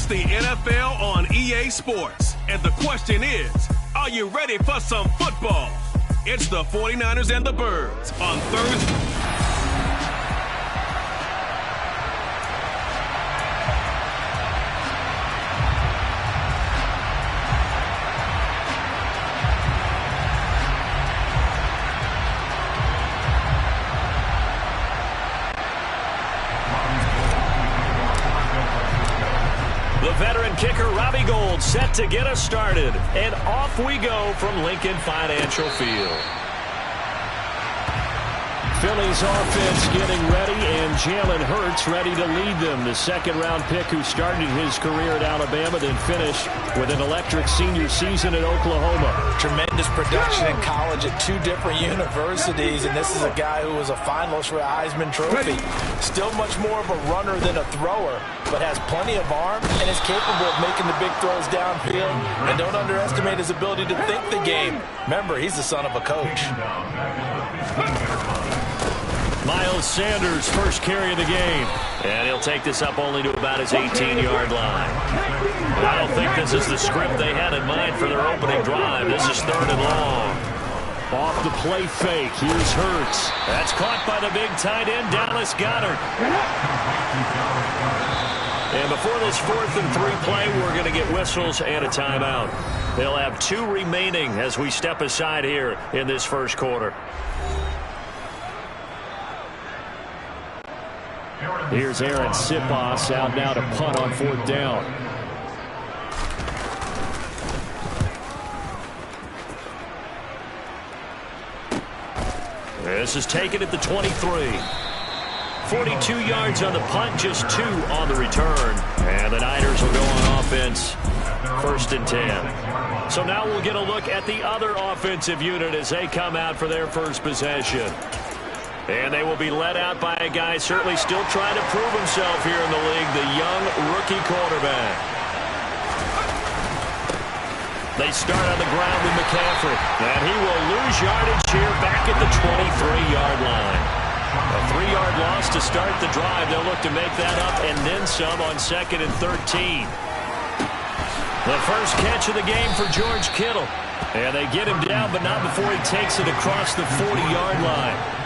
It's the NFL on EA Sports. And the question is, are you ready for some football? It's the 49ers and the Birds on Thursday. The veteran kicker Robbie Gould set to get us started. And off we go from Lincoln Financial Field. Philly's offense getting ready, and Jalen Hurts ready to lead them. The second-round pick who started his career at Alabama, then finished with an electric senior season at Oklahoma. Tremendous production in college at two different universities, and this is a guy who was a finalist for a Heisman Trophy. Still much more of a runner than a thrower, but has plenty of arm and is capable of making the big throws downfield. And don't underestimate his ability to think the game. Remember, he's the son of a coach. Miles Sanders, first carry of the game. And he'll take this up only to about his 18-yard line. I don't think this is the script they had in mind for their opening drive. This is 3rd and long. Off the play fake. Here's Hurts. That's caught by the big tight end, Dallas Goedert. And before this 4th and 3 play, we're going to get whistles and a timeout. They'll have 2 remaining as we step aside here in this first quarter. Here's Aaron Sipos out now to punt on 4th down. This is taken at the 23. 42 yards on the punt, just 2 on the return. And the Niners will go on offense, 1st and 10. So now we'll get a look at the other offensive unit as they come out for their first possession. And they will be led out by a guy certainly still trying to prove himself here in the league, the young rookie quarterback. They start on the ground with McCaffrey. And he will lose yardage here back at the 23-yard line. A 3-yard loss to start the drive. They'll look to make that up and then some on 2nd and 13. The first catch of the game for George Kittle. And they get him down, but not before he takes it across the 40-yard line.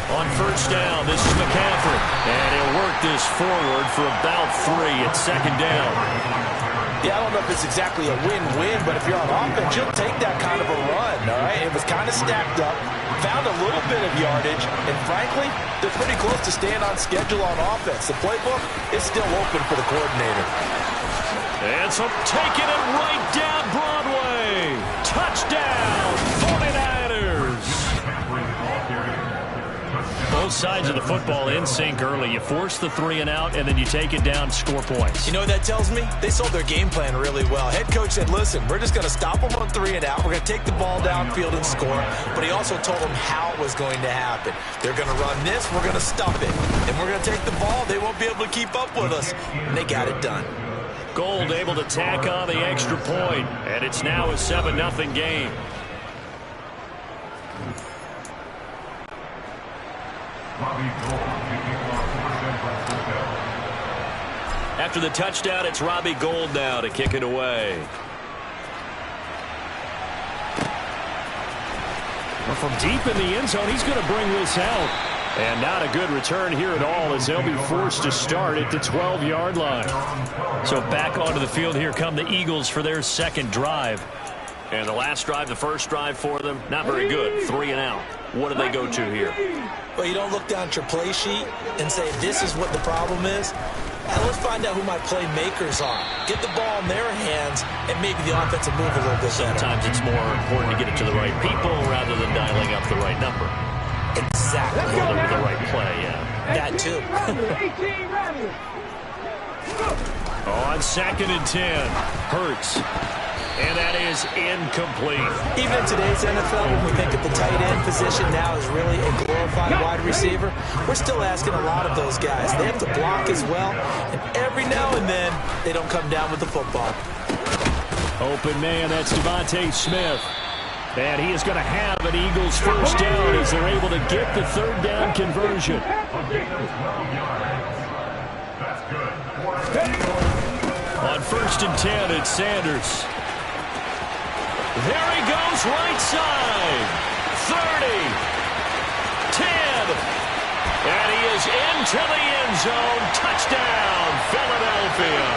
On 1st down, this is McCaffrey. And he'll work this forward for about 3 at 2nd down. Yeah, I don't know if it's exactly a win-win, but if you're on offense, you'll take that kind of a run, all right? It was kind of stacked up, found a little bit of yardage, and frankly, they're pretty close to staying on schedule on offense. The playbook is still open for the coordinator. And so taking it right down Broadway. Touchdown, 49ers. Both sides of the football in sync early. You force the 3 and out, and then you take it down, score points. You know what that tells me? They sold their game plan really well. Head coach said, listen, we're just going to stop them on 3 and out. We're going to take the ball downfield and score. But he also told them how it was going to happen. They're going to run this. We're going to stop it. And we're going to take the ball. They won't be able to keep up with us. And they got it done. Gould able to tack on the extra point. And it's now a 7-0 game. After the touchdown, it's Robbie Gould now to kick it away. Well, from deep in the end zone, he's going to bring this out. And not a good return here at all as they'll be forced to start at the 12-yard line. So back onto the field here come the Eagles for their second drive. And the last drive, the first drive for them, not very good. 3 and out. What do they go to here? Well, you don't look down at your play sheet and say, this is what the problem is. Let's find out who my playmakers are. Get the ball in their hands and maybe the offensive move a little bit better. Sometimes it's more important to get it to the right people rather than dialing up the right number. Exactly. Or the right play, yeah. That too. On 2nd and 10, Hurts. And that is incomplete. Even in today's NFL, when we think of the tight end position now as really a glorified wide receiver, we're still asking a lot of those guys. They have to block as well, and every now and then, they don't come down with the football. Open man, that's Devontae Smith. And he is going to have an Eagles first down as they're able to get the 3rd down conversion. On 1st and 10, it's Sanders. There he goes, right side. 30. 10. And he is into the end zone. Touchdown, Philadelphia.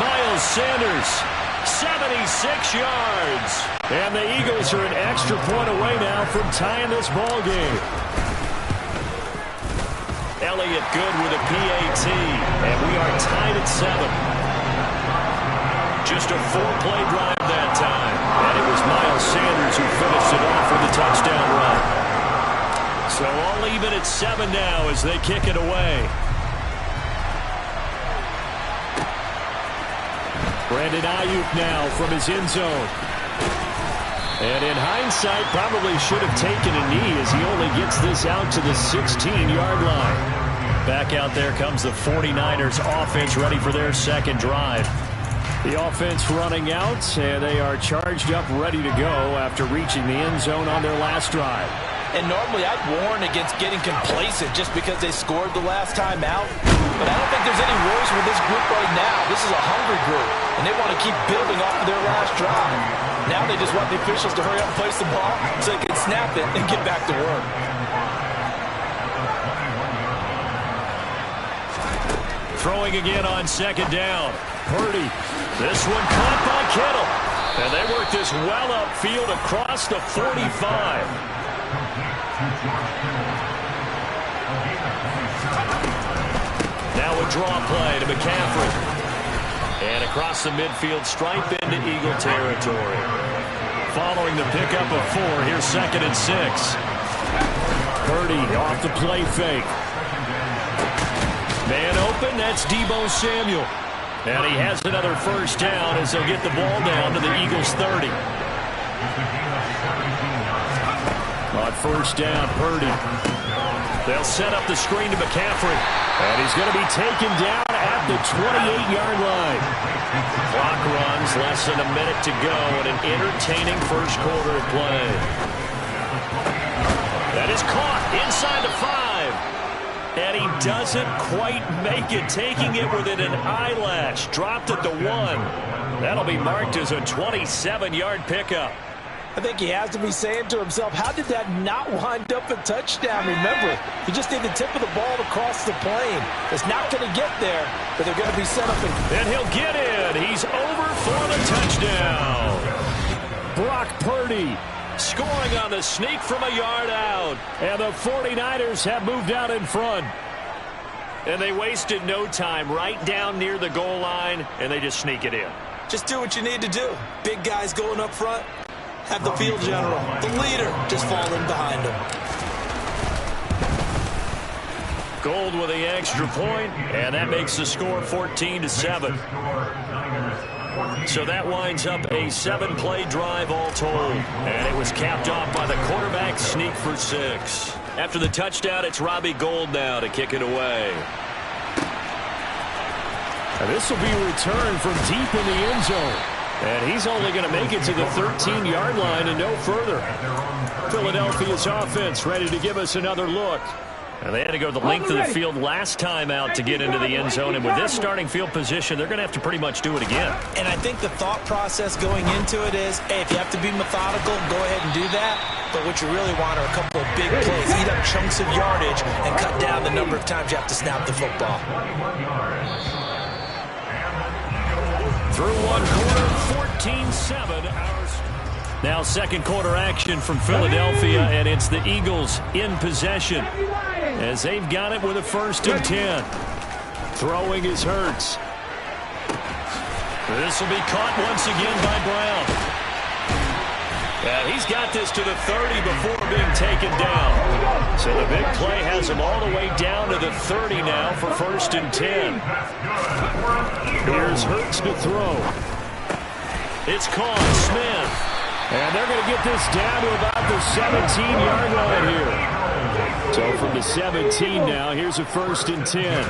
Miles Sanders, 76 yards. And the Eagles are an extra point away now from tying this ball game. Elliott good with a PAT. And we are tied at 7. Just a 4-play drive that time. And it was Miles Sanders who finished it off with a touchdown run. So all even at 7 now as they kick it away. Brandon Ayuk now from his end zone. And in hindsight, probably should have taken a knee as he only gets this out to the 16-yard line. Back out there comes the 49ers offense ready for their second drive. The offense running out, and they are charged up, ready to go after reaching the end zone on their last drive. And normally I'd warn against getting complacent just because they scored the last time out. But I don't think there's any worries with this group right now. This is a hungry group, and they want to keep building off of their last drive. Now they just want the officials to hurry up and place the ball so they can snap it and get back to work. Throwing again on 2nd down. Purdy. This one caught by Kittle. And they work this well upfield across the 45. Now a draw play to McCaffrey. And across the midfield stripe into Eagle territory. Following the pickup of 4, here's 2nd and 6. Purdy off the play fake. Man open, that's Deebo Samuel. And he has another first down as they'll get the ball down to the Eagles' 30. On 1st down, Purdy. They'll set up the screen to McCaffrey. And he's going to be taken down at the 28-yard line. Clock runs, less than a minute to go in an entertaining first quarter of play. That is caught inside the 5. And he doesn't quite make it, taking it within an eyelash. Dropped at the 1. That'll be marked as a 27-yard pickup. I think he has to be saying to himself, how did that not wind up a touchdown? Remember, you just need the tip of the ball to cross the plane. It's not going to get there, but they're going to be set up. And he'll get in. He's over for the touchdown. Brock Purdy scoring on the sneak from a yard out. And the 49ers have moved out in front. And they wasted no time right down near the goal line, and they just sneak it in. Just do what you need to do. Big guys going up front. Have the field general, the leader, just fall in behind him. Gold with the extra point, and that makes the score 14-7. So that winds up a 7-play drive all told. And it was capped off by the quarterback sneak for 6. After the touchdown, it's Robbie Gould now to kick it away. And this will be returned from deep in the end zone. And he's only going to make it to the 13-yard line and no further. Philadelphia's offense ready to give us another look. And they had to go the length of the field last time out to get into the end zone. And with this starting field position, they're going to have to pretty much do it again. And I think the thought process going into it is, hey, if you have to be methodical, go ahead and do that. But what you really want are a couple of big plays. Eat up chunks of yardage and cut down the number of times you have to snap the football. Through one quarter, 14-7. Now second quarter action from Philadelphia, and it's the Eagles in possession as they've got it with a 1st and 10. Throwing is Hurts. This will be caught once again by Brown. And he's got this to the 30 before being taken down. So the big play has him all the way down to the 30 now for 1st and 10. Here's Hurts to throw. It's caught. Smith. And they're going to get this down to about the 17-yard line here. So from the 17 now, here's a 1st and 10.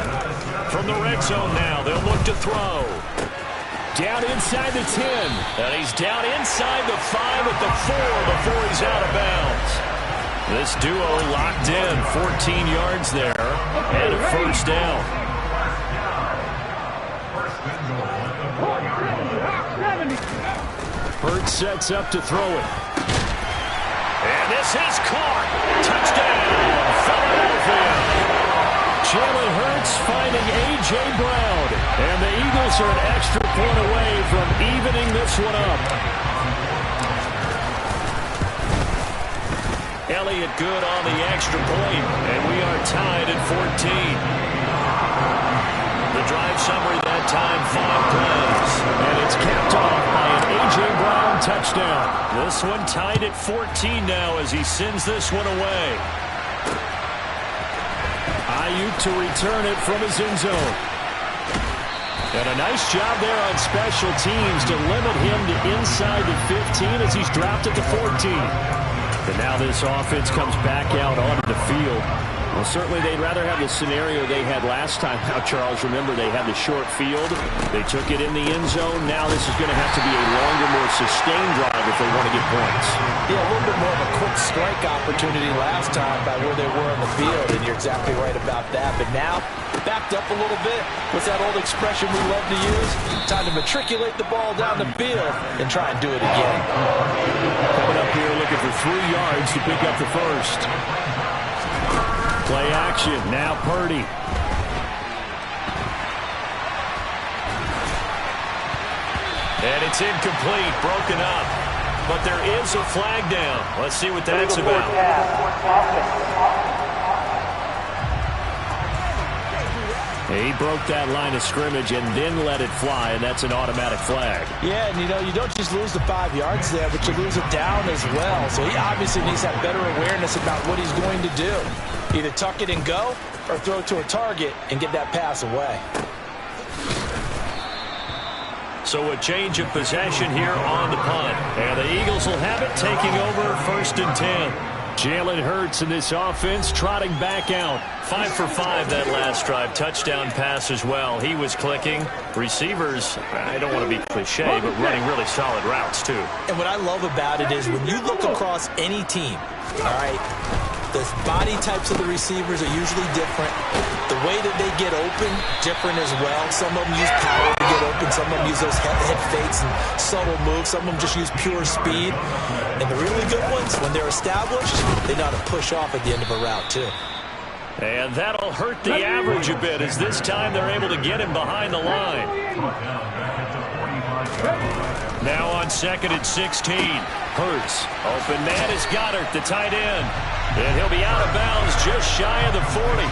From the red zone now, they'll look to throw. Down inside the 10. And he's down inside the 5 at the 4 before he's out of bounds. This duo locked in, 14 yards there, and a 1st down. Hurts sets up to throw it. And this is caught. Touchdown, Philadelphia. Jalen Hurts finding A.J. Brown. And the Eagles are an extra point away from evening this one up. Elliott good on the extra point, and we are tied at 14. The drive summary that time, 5 plays. And it's capped off by an A.J. Brown touchdown. This one tied at 14 now as he sends this one away. Ayuk to return it from his end zone. And a nice job there on special teams to limit him to inside the 15 as he's dropped it to 14. And now this offense comes back out onto the field. Well, certainly they'd rather have the scenario they had last time. Now, Charles, remember they had the short field. They took it in the end zone. Now this is going to have to be a longer, more sustained drive if they want to get points. Yeah, a little bit more of a quick strike opportunity last time by where they were on the field, and you're exactly right about that. But now, backed up a little bit. What's that old expression we love to use? Time to matriculate the ball down the field and try and do it again. Coming up here looking for 3 yards to pick up the first. Play action. Now Purdy. And it's incomplete. Broken up. But there is a flag down. Let's see what that's about. He broke that line of scrimmage and then let it fly, and that's an automatic flag. Yeah, and you don't just lose the 5 yards there, but you lose it down as well. So he obviously needs to have better awareness about what he's going to do. Either tuck it and go or throw it to a target and get that pass away. So a change of possession here on the punt. And the Eagles will have it, taking over 1st and 10. Jalen Hurts in this offense trotting back out. 5 for 5 that last drive. Touchdown pass as well. He was clicking. Receivers, I don't want to be cliche, but running really solid routes too. And what I love about it is when you look across any team, all right, the body types of the receivers are usually different. The way that they get open, different as well. Some of them use power to get open. Some of them use those head fakes and subtle moves. Some of them just use pure speed. And the really good ones, when they're established, they know how to push off at the end of a route, too. And that'll hurt the average a bit as this time they're able to get him behind the line. Now on 2nd and 16. Hurts. Open man is Goddard, the tight end. And he'll be out of bounds just shy of the 40.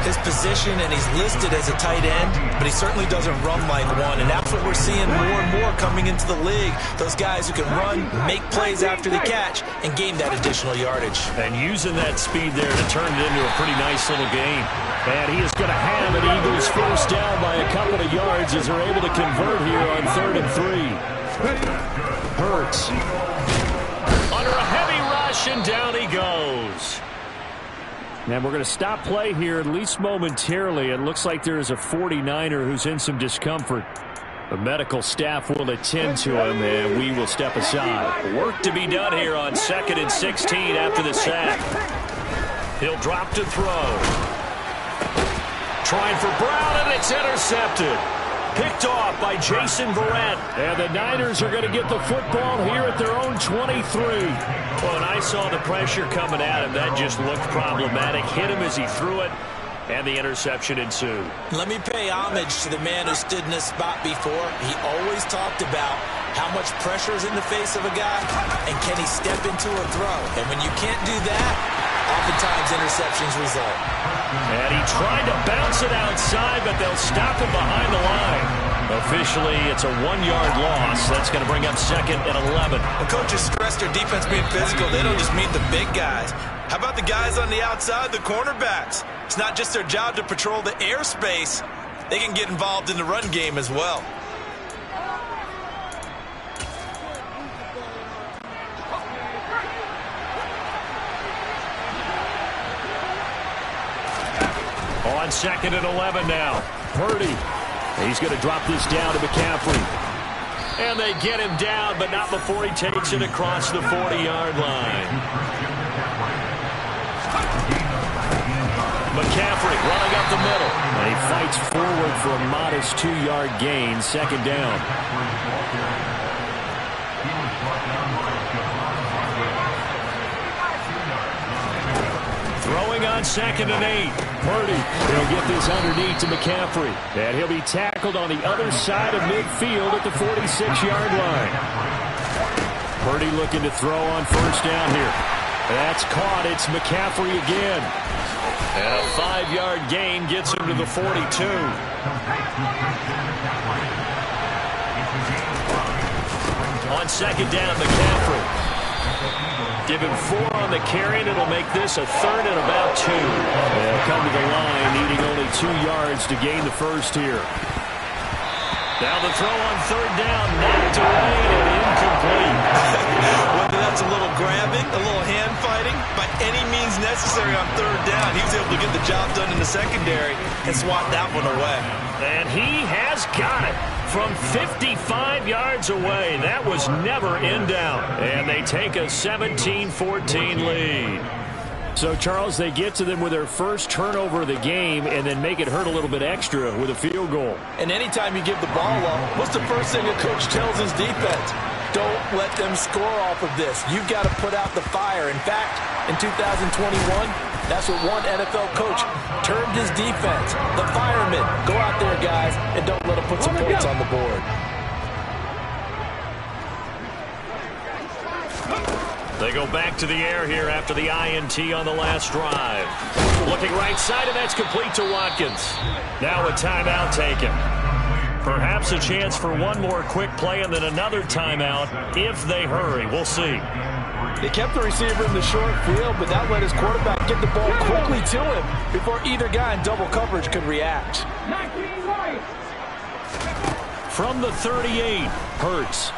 His position, and he's listed as a tight end, but he certainly doesn't run like one, and that's what we're seeing more and more coming into the league. Those guys who can run, make plays after the catch, and gain that additional yardage. And using that speed there to turn it into a pretty nice little game. And he is going to have an Eagles first down by a couple of yards as they're able to convert here on 3rd and 3. Hurts. Under a heavy rush, and down he goes. And we're going to stop play here, at least momentarily. It looks like there is a 49er who's in some discomfort. The medical staff will attend to him, and we will step aside. Work to be done here on 2nd and 16 after the sack. He'll drop to throw. Trying for Brown, and it's intercepted. Picked off by Jason Verrett. And the Niners are going to get the football here at their own 23. Well, and I saw the pressure coming at him. That just looked problematic. Hit him as he threw it, and the interception ensued. Let me pay homage to the man who stood in this spot before. He always talked about how much pressure is in the face of a guy, and can he step into a throw. And when you can't do that, oftentimes interceptions result. And he tried to bounce it outside, but they'll stop him behind the line. Officially, it's a 1-yard loss. That's going to bring up 2nd and 11. When coaches stress their defense being physical, they don't just mean the big guys. How about the guys on the outside, the cornerbacks? It's not just their job to patrol the airspace. They can get involved in the run game as well. On 2nd and 11 now. Purdy. He's going to drop this down to McCaffrey. And they get him down, but not before he takes it across the 40-yard line. McCaffrey running up the middle. And he fights forward for a modest 2-yard gain, second down. Throwing on 2nd and 8. Purdy, he'll get this underneath to McCaffrey. And he'll be tackled on the other side of midfield at the 46-yard line. Purdy looking to throw on first down here. That's caught. It's McCaffrey again. And a 5-yard gain gets him to the 42. On 2nd down, McCaffrey. Give him 4 on the carry, and it'll make this a 3rd and about 2. They'll come to the line, needing only 2 yards to gain the first here. Now the throw on 3rd down, knocked away and incomplete. Whether that's a little grabbing, a little hand fighting, by any means necessary on 3rd down, he was able to get the job done in the secondary and swat that one away. And he has got it. From 55 yards away, that was never in doubt. And they take a 17-14 lead. So, Charles, they get to them with their first turnover of the game and then make it hurt a little bit extra with a field goal. And anytime you give the ball up, what's the first thing a coach tells his defense? Don't let them score off of this. You've got to put out the fire. In fact, in 2021, that's what one NFL coach termed his defense. The firemen. Go out there, guys, and don't let them put some points on the board. They go back to the air here after the INT on the last drive. Looking right side, and that's complete to Watkins. Now a timeout taken. Perhaps a chance for one more quick play and then another timeout if they hurry. We'll see. They kept the receiver in the short field, but that let his quarterback get the ball quickly to him before either guy in double coverage could react. From the 38, Hurts.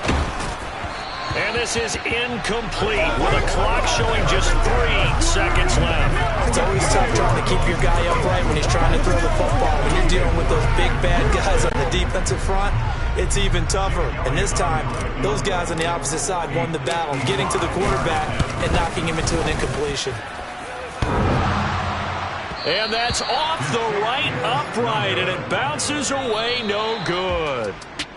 And this is incomplete with a clock showing just 3 seconds left. It's always tough trying to keep your guy upright when he's trying to throw the football. When you're dealing with those big bad guys on the defensive front, it's even tougher. And this time, those guys on the opposite side won the battle, getting to the quarterback and knocking him into an incompletion. And that's off the right upright, and it bounces away no good.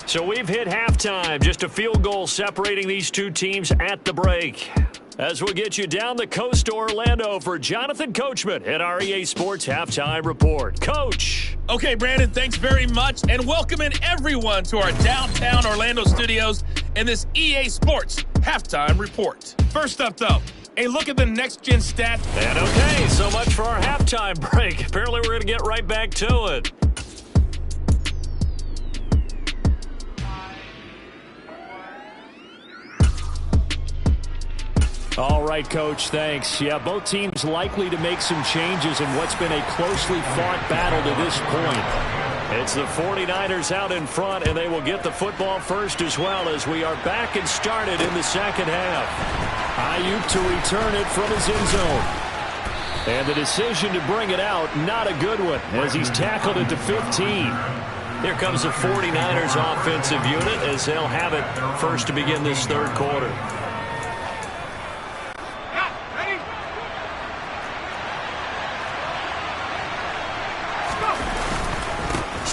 So we've hit halftime, just a field goal separating these two teams at the break. As we'll get you down the coast to Orlando for Jonathan Coachman at our EA Sports Halftime Report. Coach. Okay, Brandon, thanks very much, and welcoming everyone to our downtown Orlando studios in this EA Sports Halftime Report. First up, though, a look at the next-gen stat. And okay, so much for our halftime break. Apparently we're going to get right back to it. All right, Coach, thanks. Yeah, both teams likely to make some changes in what's been a closely fought battle to this point. It's the 49ers out in front, and they will get the football first as well as we are back and started in the second half. Ayuk to return it from his end zone. And the decision to bring it out, not a good one, as he's tackled it to 15. Here comes the 49ers offensive unit as they'll have it first to begin this third quarter.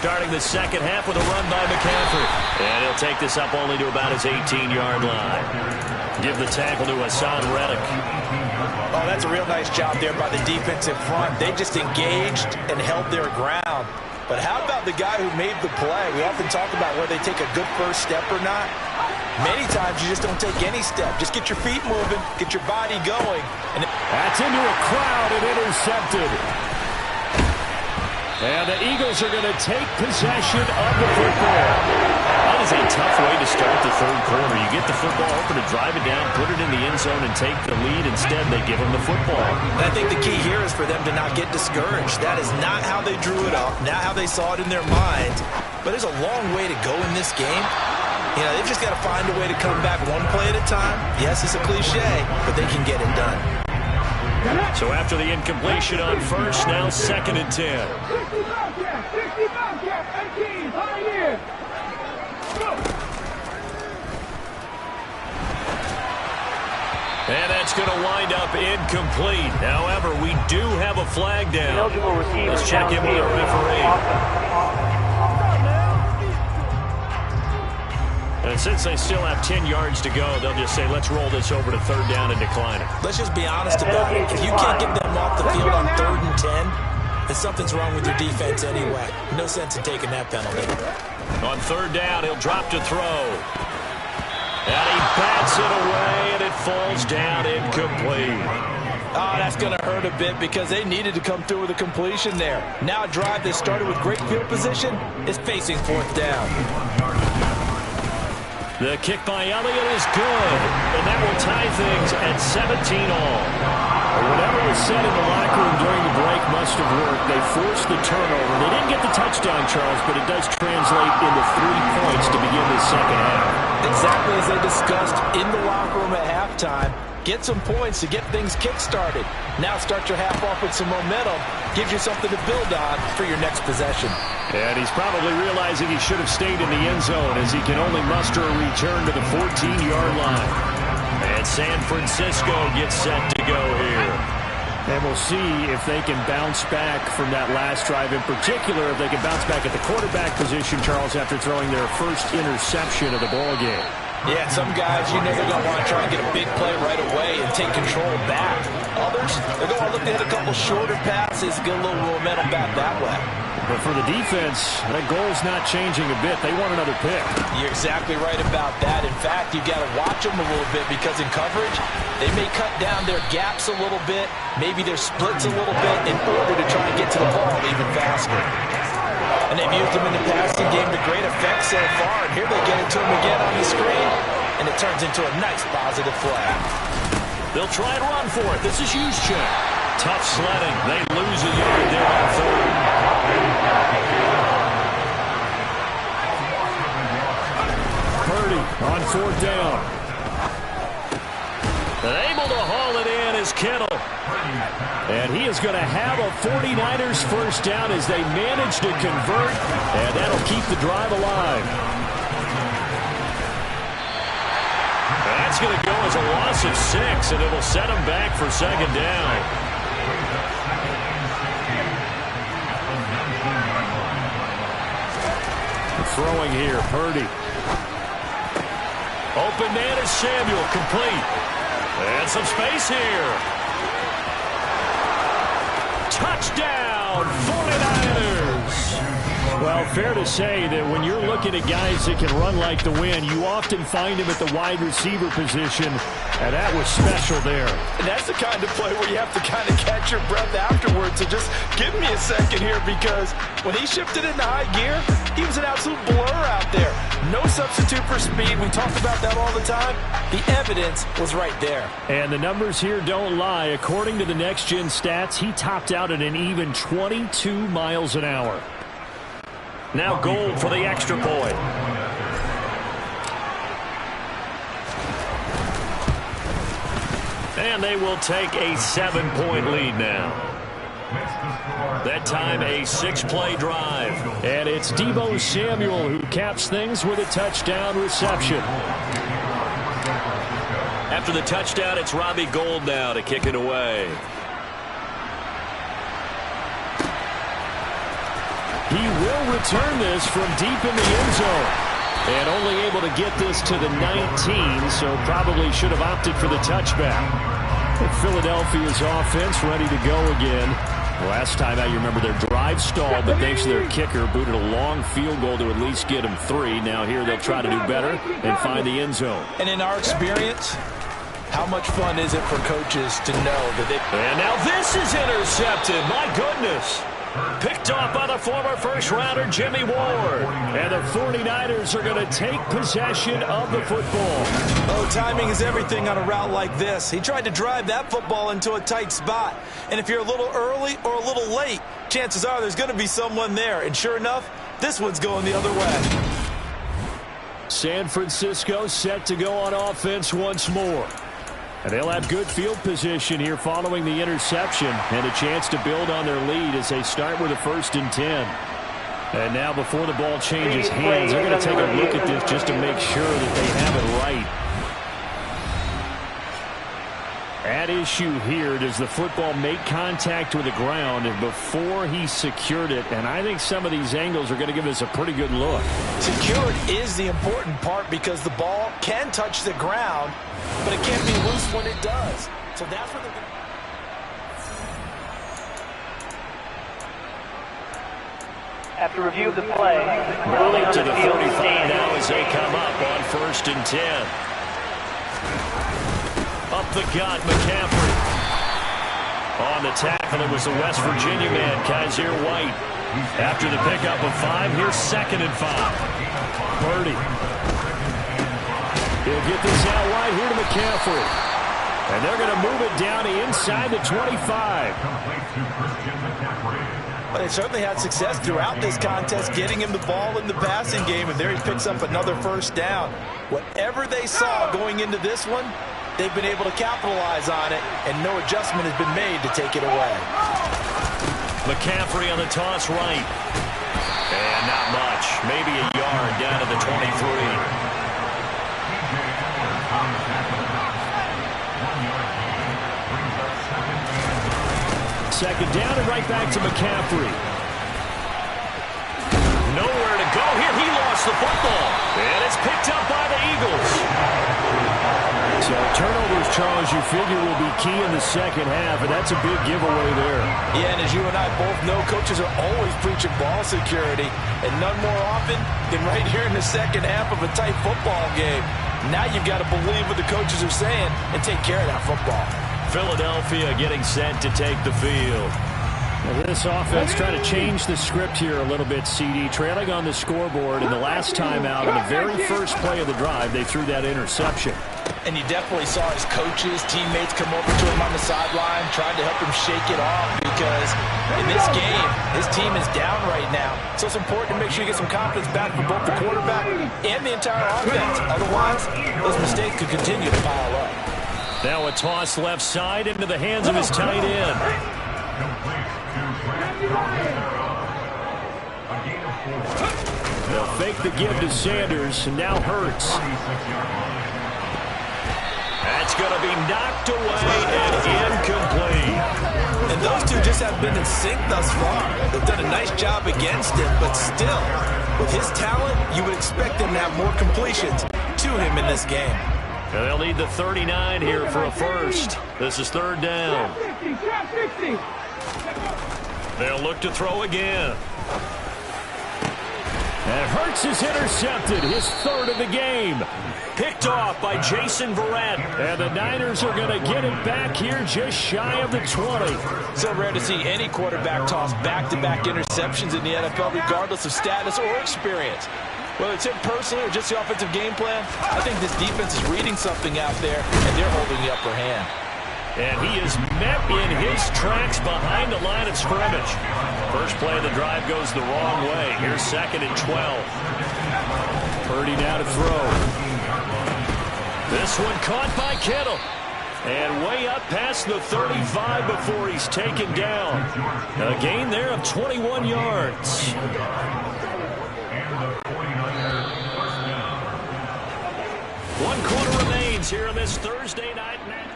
Starting the second half with a run by McCaffrey. And he'll take this up only to about his 18-yard line. Give the tackle to Hassan Reddick. Oh, that's a real nice job there by the defensive front. They just engaged and held their ground. But how about the guy who made the play? We often talk about whether they take a good first step or not. Many times you just don't take any step. Just get your feet moving, get your body going. And that's into a crowd and intercepted. And the Eagles are going to take possession of the football. That is a tough way to start the third quarter. You get the football open to drive it down, put it in the end zone, and take the lead. Instead, they give them the football. And I think the key here is for them to not get discouraged. That is not how they drew it up, not how they saw it in their minds. But there's a long way to go in this game. You know, they've just got to find a way to come back one play at a time. Yes, it's a cliche, but they can get it done. So after the incompletion on first, now 2nd and 10. And that's going to wind up incomplete. However, we do have a flag down. Let's check in with the referee. And since they still have 10 yards to go, they'll just say, let's roll this over to third down and decline it. Let's just be honest about it. If you can't get them off the field on 3rd and 10, then something's wrong with your defense anyway. No sense in taking that penalty. On 3rd down, he'll drop to throw. And he bats it away, and it falls down incomplete. Oh, that's going to hurt a bit because they needed to come through with a completion there. Now a drive that started with great field position is facing 4th down. The kick by Elliott is good, and that will tie things at 17 all. Whatever was said in the locker room during the break must have worked. They forced the turnover. They didn't get the touchdown, Charles, but it does translate into 3 points to begin this second half. Exactly as they discussed in the locker room at halftime. Get some points to get things kick-started. Now start your half off with some momentum. Gives you something to build on for your next possession. And he's probably realizing he should have stayed in the end zone as he can only muster a return to the 14-yard line. And San Francisco gets set to go here. And we'll see if they can bounce back from that last drive. In particular, if they can bounce back at the quarterback position, Charles, after throwing their first interception of the ball game. Yeah, some guys, you know, they're going to want to try and get a big play right away and take control back. Others, they're going to look to hit a couple shorter passes, get a little momentum back that way. But for the defense, that goal's not changing a bit. They want another pick. You're exactly right about that. In fact, you've got to watch them a little bit because in coverage, they may cut down their gaps a little bit, maybe their splits a little bit in order to try and get to the ball even faster. And they've used them in the passing game to great effect so far. And here they get it to him again on the screen, and it turns into a nice positive flag. They'll try and run for it. This is Juszczyk. Tough sledding. They lose a yard there on 3rd. Purdy on 4th down. And able to haul it in is Kittle. And he is going to have a 49ers first down as they manage to convert, and that'll keep the drive alive. That's going to go as a loss of 6, and it'll set them back for 2nd down. Throwing here, Purdy. Open man is Samuel, complete. And some space here. Touchdown, 49ers! Well, fair to say that when you're looking at guys that can run like the wind, you often find them at the wide receiver position, and that was special there. And that's the kind of play where you have to kind of catch your breath afterwards. So just give me a second here, because when he shifted into high gear, he was an absolute blur out there. No substitute for speed. We talk about that all the time. The evidence was right there. And the numbers here don't lie. According to the next-gen stats, he topped out at an even 22 miles an hour. Now Gold for the extra point. And they will take a 7-point lead now. That time a 6-play drive. And it's Deebo Samuel who caps things with a touchdown reception. After the touchdown, it's Robbie Gould now to kick it away. He will return this from deep in the end zone. And only able to get this to the 19, so probably should have opted for the touchback. And Philadelphia's offense ready to go again. Last time out, you remember their drive stalled, but thanks to their kicker, booted a long field goal to at least get them 3. Now here they'll try to do better and find the end zone. And in our experience, how much fun is it for coaches to know that they... And now this is intercepted. My goodness. Picked off by the former first-rounder Jimmy Ward. And the 49ers are going to take possession of the football. Oh, timing is everything on a route like this. He tried to drive that football into a tight spot. And if you're a little early or a little late, chances are there's going to be someone there. And sure enough, this one's going the other way. San Francisco set to go on offense once more. And they'll have good field position here following the interception and a chance to build on their lead as they start with a 1st and 10. And now before the ball changes hands, they're going to take a look at this just to make sure that they have it right. At issue here, does the football make contact with the ground before he secured it? And I think some of these angles are going to give us a pretty good look. Secured is the important part because the ball can touch the ground, but it can't be loose when it does. So that's what they're going to... After review of the play, rolling to the 45 now as they come up on 1st and 10. Up the gut, McCaffrey. On the tackle, it was the West Virginia man, Kaiser White. After the pickup of 5, here's 2nd and 5. Purdy. He'll get this out wide here to McCaffrey. And they're going to move it down to inside the 25. But they certainly had success throughout this contest, getting him the ball in the passing game, and there he picks up another 1st down. Whatever they saw going into this one, they've been able to capitalize on it, and no adjustment has been made to take it away. McCaffrey on the toss right. And not much. Maybe a yard down to the 23. 2nd down and right back to McCaffrey. Nowhere to go here. He lost the football. And it's picked up by the Eagles. So turnovers, Charles, you figure will be key in the 2nd half, and that's a big giveaway there. Yeah, and as you and I both know, coaches are always preaching ball security, and none more often than right here in the 2nd half of a tight football game. Now you've got to believe what the coaches are saying and take care of that football. Philadelphia getting set to take the field. Well, this offense trying to change the script here a little bit, CD. Trailing on the scoreboard, and the last time out, in the very first play of the drive, they threw that interception. And you definitely saw his coaches, teammates come over to him on the sideline, trying to help him shake it off, because in this game, his team is down right now. So it's important to make sure you get some confidence back for both the quarterback and the entire offense. Otherwise, those mistakes could continue to pile up. Now a toss left side into the hands of his tight end. They'll fake the give to Sanders, and now Hurts. That's going to be knocked away and incomplete. And those two just have been in sync thus far. They've done a nice job against him, but still, with his talent, you would expect them to have more completions to him in this game. And they'll need the 39 here for a first. This is 3rd down. They'll look to throw again. And Hurts is intercepted, his 3rd of the game. Picked off by Jason Verrett. And the Niners are going to get it back here just shy of the 20. So rare to see any quarterback toss back-to-back interceptions in the NFL, regardless of status or experience. Whether it's him personally or just the offensive game plan, I think this defense is reading something out there, and they're holding the upper hand. And he is met in his tracks behind the line of scrimmage. First play of the drive goes the wrong way. Here's 2nd and 12. Purdy now to throw. This one caught by Kittle. And way up past the 35 before he's taken down. A gain there of 21 yards. One quarter remains here on this Thursday night match.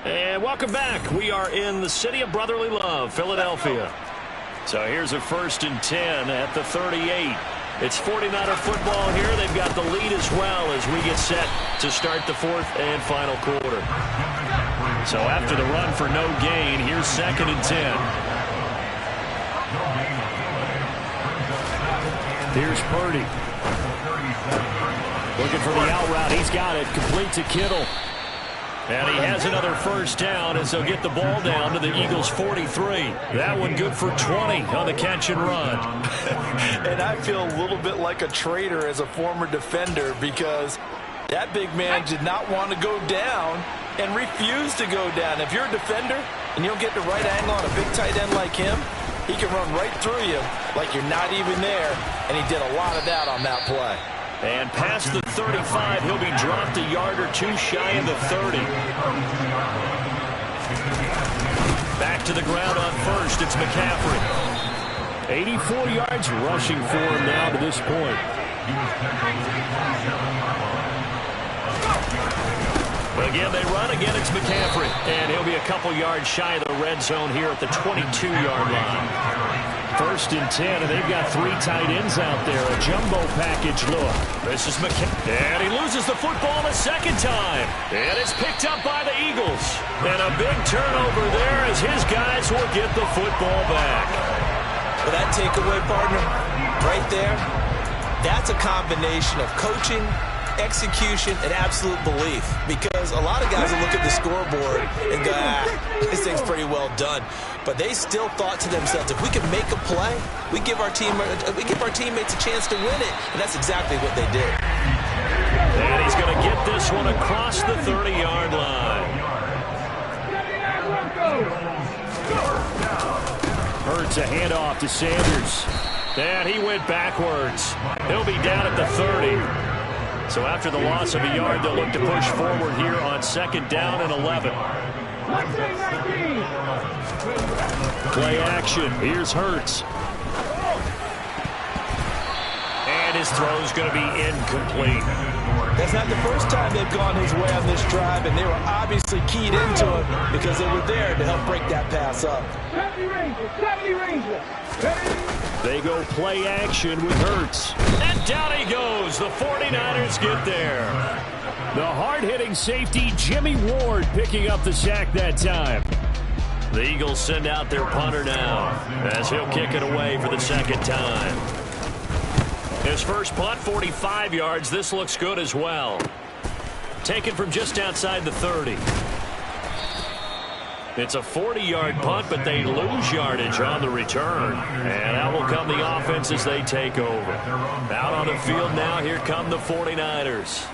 And welcome back. We are in the city of brotherly love, Philadelphia. So here's a 1st and 10 at the 38. It's 49er football here. They've got the lead as well as we get set to start the 4th and final quarter. So after the run for no gain, here's 2nd and 10. Here's Purdy. Looking for the out route. He's got it. Complete to Kittle. And he has another 1st down as they'll get the ball down to the Eagles' 43. That one good for 20 on the catch and run. And I feel a little bit like a traitor as a former defender, because that big man did not want to go down and refused to go down. If you're a defender and you don't get the right angle on a big tight end like him, he can run right through you like you're not even there, and he did a lot of that on that play. And past the 35, he'll be dropped a yard or two shy of the 30. Back to the ground on 1st, it's McCaffrey. 84 yards rushing for him now to this point. Again, they run. Again, it's McCaffrey. And he'll be a couple yards shy of the red zone here at the 22-yard line. 1st and 10, and they've got 3 tight ends out there. A jumbo package look. This is McCaffrey. And he loses the football a second time. And it's picked up by the Eagles. And a big turnover there as his guys will get the football back. Well, that takeaway, partner, right there, that's a combination of coaching, execution, and absolute belief. Because a lot of guys will look at the scoreboard and go, this thing's pretty well done. But they still thought to themselves, if we can make a play, we give our teammates a chance to win it. And that's exactly what they did. And he's going to get this one across the 30-yard line. Hurts a handoff to Sanders. And he went backwards. He'll be down at the 30. So after the loss of a yard, they'll look to push forward here on 2nd down and 11. Play action. Here's Hurts. And his throw's going to be incomplete. That's not the first time they've gone his way on this drive, and they were obviously keyed into it because they were there to help break that pass up. They go play action with Hurts. And down he goes. The 49ers get there. The hard-hitting safety, Jimmy Ward, picking up the sack that time. The Eagles send out their punter now as he'll kick it away for the 2nd time. His first punt, 45 yards. This looks good as well. Taken from just outside the 30. It's a 40-yard punt, but they lose yardage on the return. And out will come the offense as they take over. Out on the field now, here come the 49ers.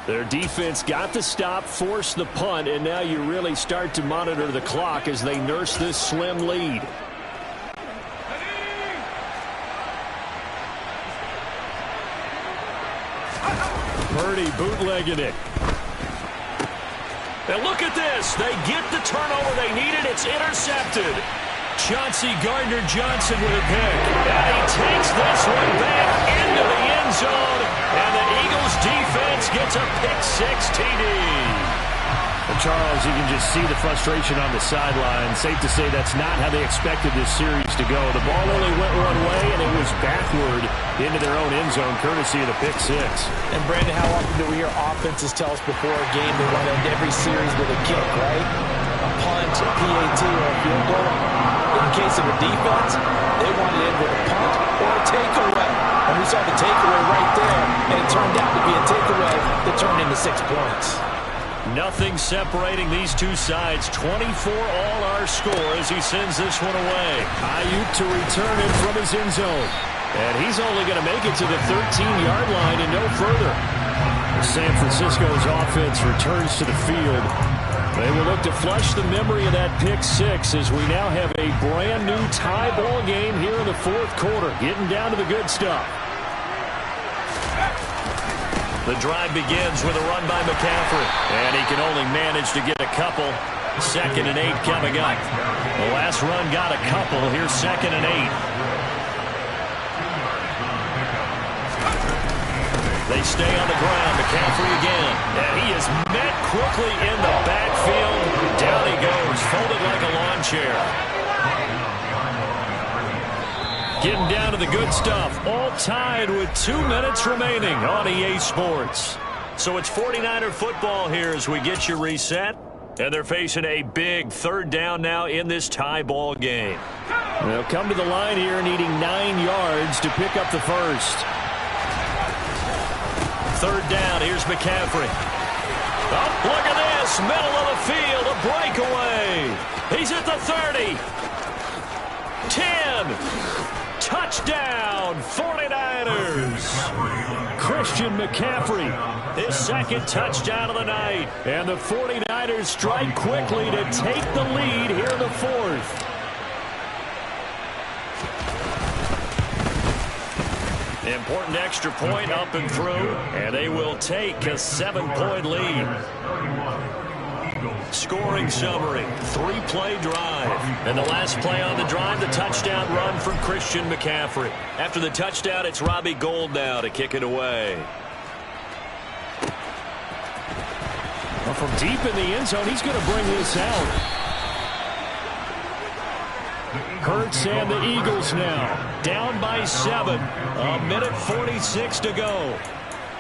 Their defense got the stop, forced the punt, and now you really start to monitor the clock as they nurse this slim lead. Purdy bootlegging it. And look at this. They get the turnover they needed. It's intercepted. Chauncey Gardner-Johnson with a pick. And he takes this one back into the end zone. And the Eagles defense gets a pick-6 TD. Well, Charles, you can just see the frustration on the sideline. Safe to say that's not how they expected this series to go. The ball only went one way, and it was backward into their own end zone, courtesy of the pick-6. And, Brandon, how often do we hear offenses tell us before a game they want to end every series with a kick, right? A punt, a PAT, or a field goal. In case of a defense, they want to end with a punt or a takeaway. And we saw the takeaway right there, and it turned out to be a takeaway that turned into 6 points. Nothing separating these two sides. 24 all our score as he sends this one away. Ayuk to return it from his end zone. And he's only going to make it to the 13-yard line and no further. San Francisco's offense returns to the field. They will look to flush the memory of that pick-6 as we now have a brand-new tie ball game here in the 4th quarter. Getting down to the good stuff. The drive begins with a run by McCaffrey. And he can only manage to get a couple. 2nd and 8 coming up. The last run got a couple. Here's 2nd and 8. They stay on the ground. McCaffrey again. And he is met quickly in the backfield. Down he goes, folded like a lawn chair. Getting down to the good stuff. All tied with 2 minutes remaining on EA Sports. So it's 49er football here as we get you reset. And they're facing a big 3rd down now in this tie ball game. They'll come to the line here needing 9 yards to pick up the first. 3rd down. Here's McCaffrey. Oh, look at this. Middle of the field. A breakaway. He's at the 30. 10. Touchdown, 49ers. Christian McCaffrey. His 2nd touchdown of the night. And the 49ers strike quickly to take the lead here in the 4th. Important extra point up and through. And they will take a 7-point lead. Scoring summary, 3-play drive. And the last play on the drive, the touchdown run from Christian McCaffrey. After the touchdown, it's Robbie Gould now to kick it away. But from deep in the end zone, he's going to bring this out. Hurts and the Eagles now down by 7. 1:46 to go.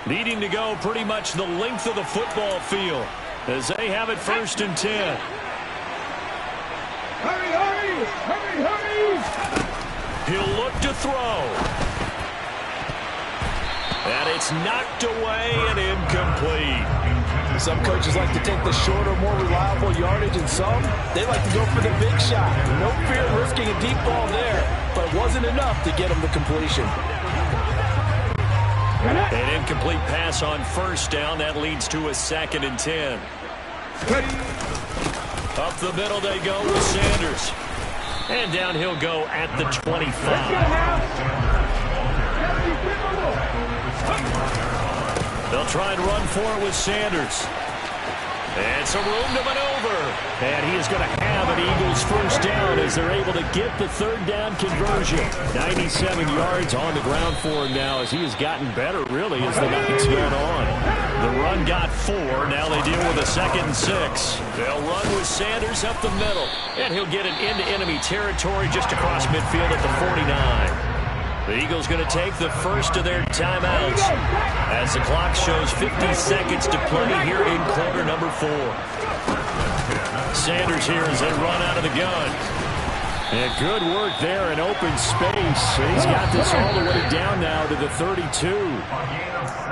Needing to go pretty much the length of the football field as they have it 1st and 10. Hurry, hurry! Hurry, hurry! He'll look to throw. And it's knocked away and incomplete. Some coaches like to take the shorter, more reliable yardage, and some, they like to go for the big shot. No fear of risking a deep ball there, but it wasn't enough to get them the completion. An incomplete pass on 1st down. That leads to a 2nd and 10. Up the middle they go with Sanders. And down he'll go at the 25. They'll try and run for it with Sanders. And some room to maneuver. And he is going to have an Eagles 1st down as they're able to get the 3rd down conversion. 97 yards on the ground for him now as he has gotten better, really, as the night's gone on. The run got 4. Now they deal with a 2nd and 6. They'll run with Sanders up the middle. And he'll get it into enemy territory just across midfield at the 49. The Eagles going to take the first of their timeouts as the clock shows 50 seconds to play here in quarter number 4. Sanders here as they run out of the gun. And good work there in open space. He's got this all the way down now to the 32.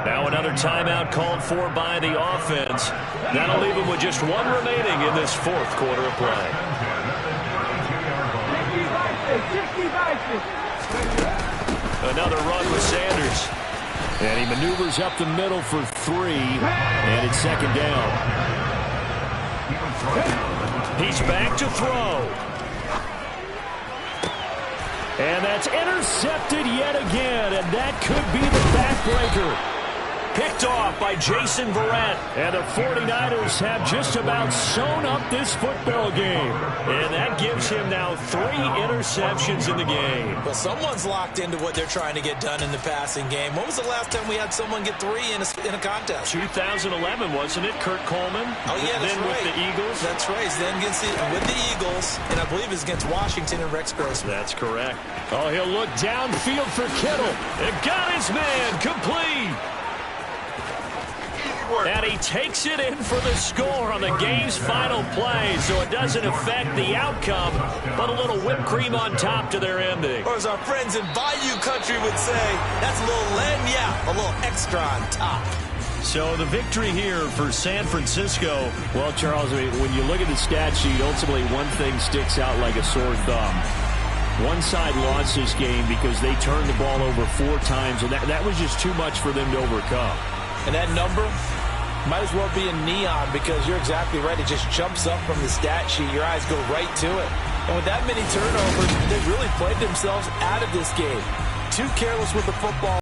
Now another timeout called for by the offense. That'll leave him with just 1 remaining in this 4th quarter of play. Another run with Sanders. And he maneuvers up the middle for 3. And it's 2nd down. He's back to throw. And that's intercepted yet again. And that could be the backbreaker. Picked off by Jason Verrett. And the 49ers have just about sewn up this football game. And that gives him now 3 interceptions in the game. Well, someone's locked into what they're trying to get done in the passing game. When was the last time we had someone get 3 in a contest? 2011, wasn't it? Kurt Coleman? Oh, yeah, that's then right. with the Eagles? That's right. Then with the Eagles, and I believe it's against Washington and Rex Grossman. That's correct. Oh, he'll look downfield for Kittle. It got his man complete. And he takes it in for the score on the game's final play, so it doesn't affect the outcome, but a little whipped cream on top to their ending. Or as our friends in Bayou Country would say, that's a little a little extra on top. So the victory here for San Francisco. Well, Charles, when you look at the stat sheet, ultimately one thing sticks out like a sore thumb. One side lost this game because they turned the ball over 4 times, and that was just too much for them to overcome. And that number might as well be in neon because you're exactly right. It just jumps up from the stat sheet. Your eyes go right to it. And with that many turnovers, they really played themselves out of this game. Too careless with the football.